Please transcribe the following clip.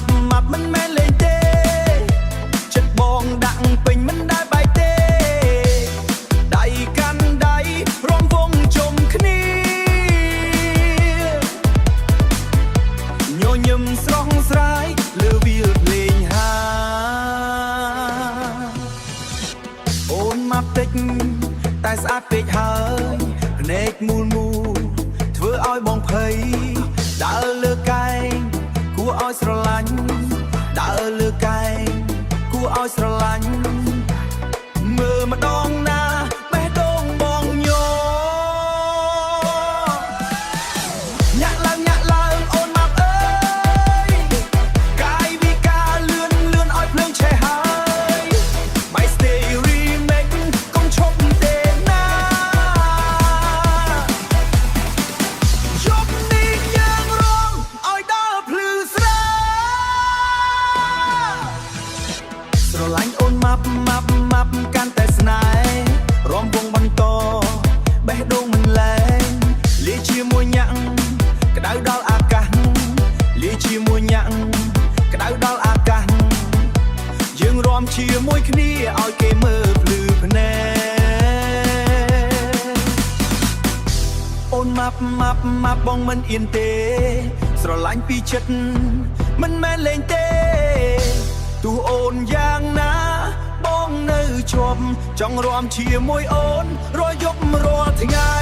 ប់មិនមែនលេងទេចិត្តបងដាក់ពេញមិនដែលបែកទេដៃកាន់ដៃរំវងជុំគ្នាញញឹមស្រស់ស្រាយលើវាលភ្លេងហាអូនមកតិចតែស្អាតពេកហើយភ្នែកមូលធ្វើឲ្យបងភ័យដើរលើកែងគួរឲ្យស្រឡាញ់ដើរលើកែងគួរឲ្យស្រឡាញ់មើលម្ដងណាបេះដូងបងញ័រញាក់ឡើងអូនមកអើយកាយវិការលឿនឲ្យភ្លើងឆេះហើយ My stay remake កុំឈប់ទេណាជប់នេះយើងរំឲ្យដល់ភ្លឺស្រាស្រឡាញ់អូនម៉ាប់កាន់តែស្នេហ៍រំវងបន្តបេះដូងមិនលែងលាជាមួយញាក់ក្តៅដល់អាកាសលាជាមួយញាក់ក្តៅដល់អាកាសយើងរំជាមួយគ្នាឲ្យគេមើលភ្លឺភ្នែកអូនម៉ាប់បងមិនអៀនទេស្រឡាញ់ពីចិត្តមិនមែនលេងទេទោះអូនយ៉ាងណាបងនៅជាប់ចង់រំជាមួយអូនរាល់យប់រាល់ថ្ងៃ